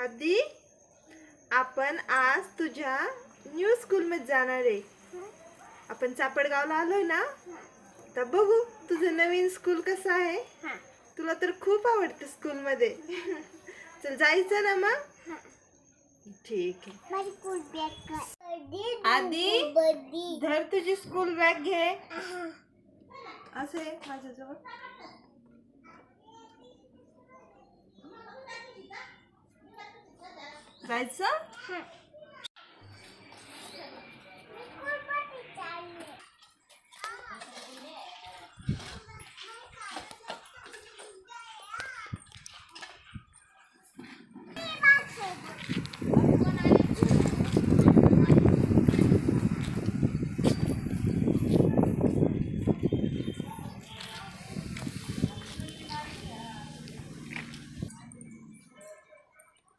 आधी आपण आज तुझ्या न्यू स्कूल मध्ये जाणार आहे. आपण चापडगावला आलोय ना, तर बघू तुझं नवीन स्कूल कसं आहे. तुला तर खूप आवडतं स्कूल मध्ये. चल जायचं ना मग. ठीक आहे. आधी धर तुझी स्कूल बॅग घे. असे माझ्याजवळ जायचं.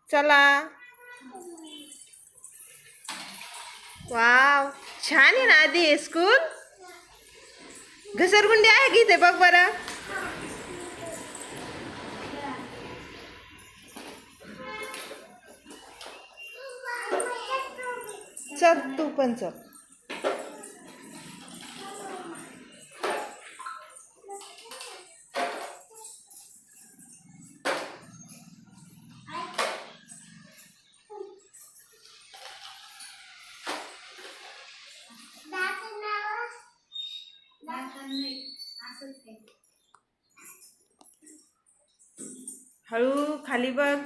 चला. वाव, छान आहे ना आधी हे स्कूल. घसरगुंडी आहे की ते बघ बरं. चल तू पण चल. हळू खाली बघ.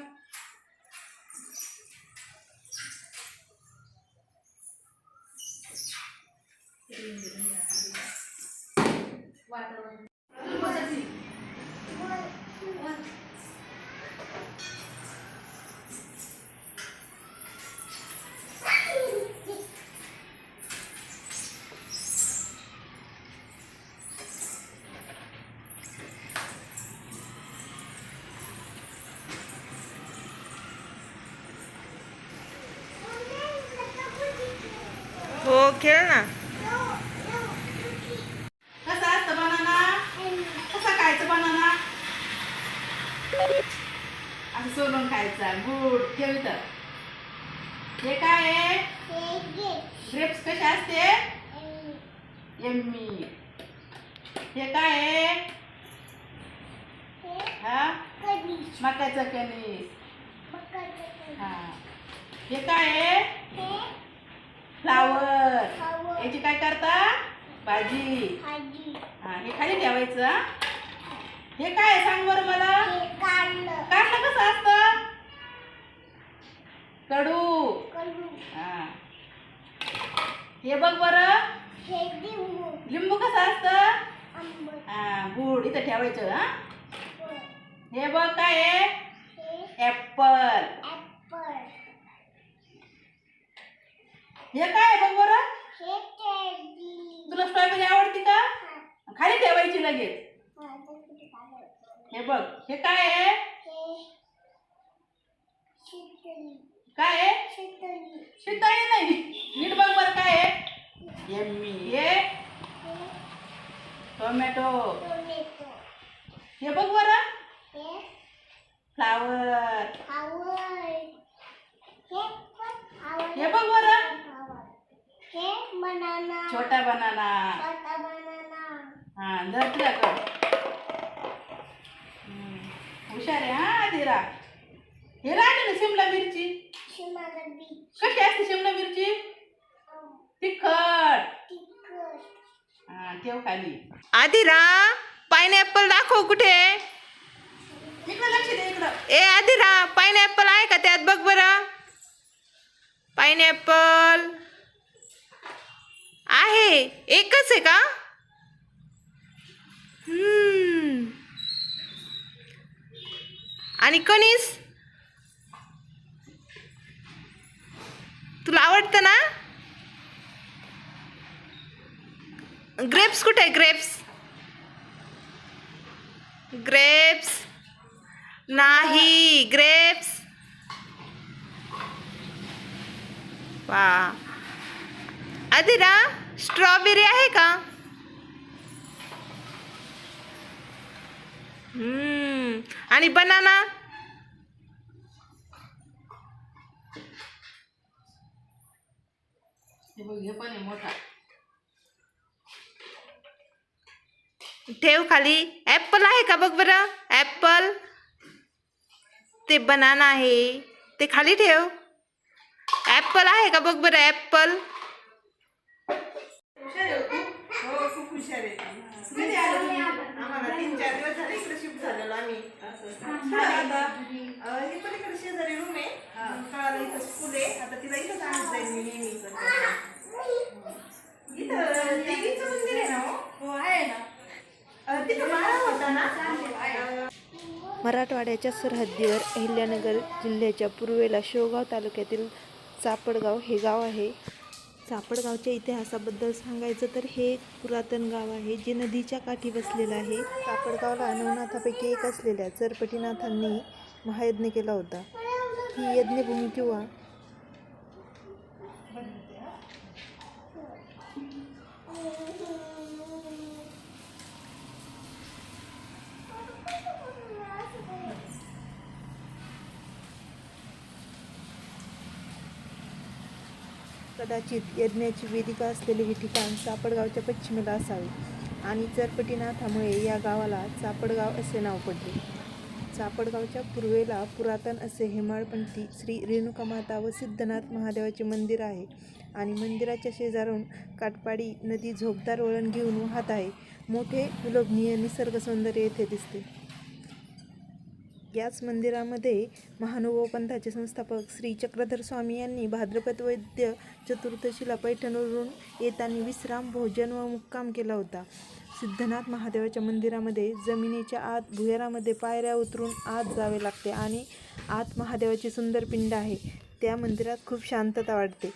हो खेळ ना. कसा असतं बनाना? कसा खायचं बनाना? असं सोलून खायचा. गुड. ठेव इथं. हे काय आहे? ग्रेप्स कसे असते? यम्मी. हे काय आहे? हा, मकाचं कणीस. हा, हे काय आहे? फ्लावर. याची काय करता? भाजी. हा, हे खाली ठेवायचं. हे काय आहे सांग बरं मला. कारलं कसं असतं? कडू. हा, हे बघ बरं. लिंबू कसं असतं? हा, गुड. इथं ठेवायचं. हा, हे बघ काय आहे? ऍपल. हे काय आहे बघ बरं. तुला स्ट्रॉबेरी आवडती का? खाली ठेवायची लगेच. हे बघ. हे काय आहे? काय आहे? शिताळी नाही. नीट बघ बरं काय आहे? यम्मी. हे टोमॅटो. हे बघ बरं. फ्लावर. हे बघ बरं. छोटा बनाना. हा, धर तुझ्याकडं. हुशार आहे हा धीरा. हे राहिली ना शिमला मिरची. कशी असते शिमला मिरची? तिखट. हा, ठेव खाली. आदिरा, पाइनएप्पल दाखव कुठे. इकडं लक्ष दे. इकडं. ए आदिरा, पाइनएप्पल आहे का त्यात बघ बरं. पाइनएप्पल आहे. एकच आहे का? आणि कणीस तुला आवडतं ना. ग्रेप्स कुठे आहे? ग्रेप्स नाही. ग्रेप्स. वा. आदिरा, स्ट्रॉबेरी आहे का? आणि बनाना हे बघ हे पण आहे मोठा. ठेव खाली. ऍपल आहे का बघ बरं. ऍपल. ते बनाना आहे ते खाली ठेव. ऍपल आहे का बघ बरं. ऍपल. हुशार आहे खूप. हो खूप हुशार आहे. कधी आले तुम्ही? आम्हाला 3-4 दिवस झाले इकडे शिफ्ट झालेलो आम्ही. हे पलीकडे शेजारी रूम आहे. कळालं इथं स्कूल आहे. आता तिला इथंच आणत जाईल मी नेहमी. इथं देवीचं मंदिर आहे ना. हो आहे ना. तिथं माळा होता ना. मराठवाड्याच्या सरहद्दीवर अहिल्यानगर जिल्ह्याच्या पूर्वेला शेवगाव तालुक्यातील चापडगाव हे गाव आहे. चापडगावच्या इतिहासाबद्दल सांगायचं तर हे एक पुरातन गाव आहे जे नदीच्या काठी बसलेलं आहे. चापडगावला नवनाथापैकी एक असलेल्या चरपटीनाथांनी महायज्ञ केला होता. ही यज्ञभूमी किंवा कदाचित यज्ञाची वेदिका असलेले हे ठिकाण चापडगावच्या पश्चिमेला असावे आणि चरपटीनाथामुळे या गावाला चापडगाव असे नाव पडले. चापडगावच्या पूर्वेला पुरातन असे हेमाळपंथी श्री रेणुकामाता व सिद्धनाथ महादेवाचे मंदिर आहे आणि मंदिराच्या शेजारून काटपाडी नदी झोपदार वळण घेऊन वाहत आहे. मोठे उल्लेखनीय निसर्ग सौंदर्य येथे दिसते. याच मंदिरामध्ये महानुभाव पंथाचे संस्थापक श्री चक्रधर स्वामी यांनी भाद्रपद वैद्य चतुर्दशीला पैठणवरून येताना विश्राम, भोजन व मुक्काम केला होता. सिद्धनाथ महादेवाच्या मंदिरामध्ये जमिनीच्या आत भुयारामध्ये पायऱ्या उतरून आत जावे लागते आणि आत महादेवाची सुंदर पिंड आहे. त्या मंदिरात खूप शांतता वाटते.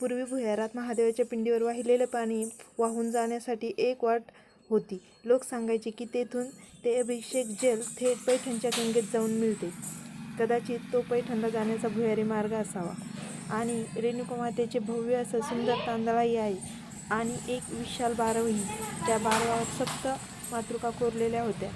पूर्वी भुयारात महादेवाच्या पिंडीवर वाहिलेले पाणी वाहून जाण्यासाठी एक वाट होती. लोक सांगायचे की तेथून ते अभिषेक जल थेट पैठणच्या गंगेत जाऊन मिळते. कदाचित तो पैठणला जाण्याचा भुयारी मार्ग असावा. आणि रेणुकामातेचे भव्य असं सुंदर तांदळाही आहे आणि एक विशाल बारवही. त्या बारवावर सप्त मातृका कोरलेल्या होत्या.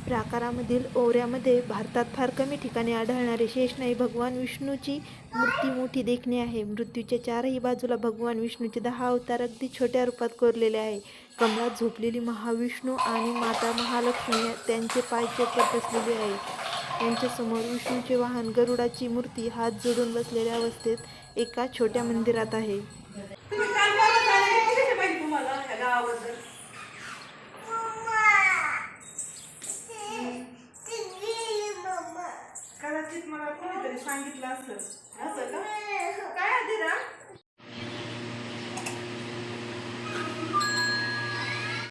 प्राकारामधील ओवऱ्यामध्ये भारतात फार कमी ठिकाणी आढळणारे शेषनागी भगवान विष्णूची मूर्ती मोठी देखणी आहे. मृत्यूच्या चारही बाजूला भगवान विष्णूचे 10 अवतार अगदी छोट्या रूपात कोरलेले आहे. कमळात झोपलेली महाविष्णू आणि माता महालक्ष्मी त्यांचे पाय चेपत बसलेले आहे. यांच्यासमोर विष्णूचे वाहन गरुडाची मूर्ती हात जोडून बसलेल्या अवस्थेत एका छोट्या मंदिरात आहे. कदाचित मला कोणीतरी सांगितलं असं का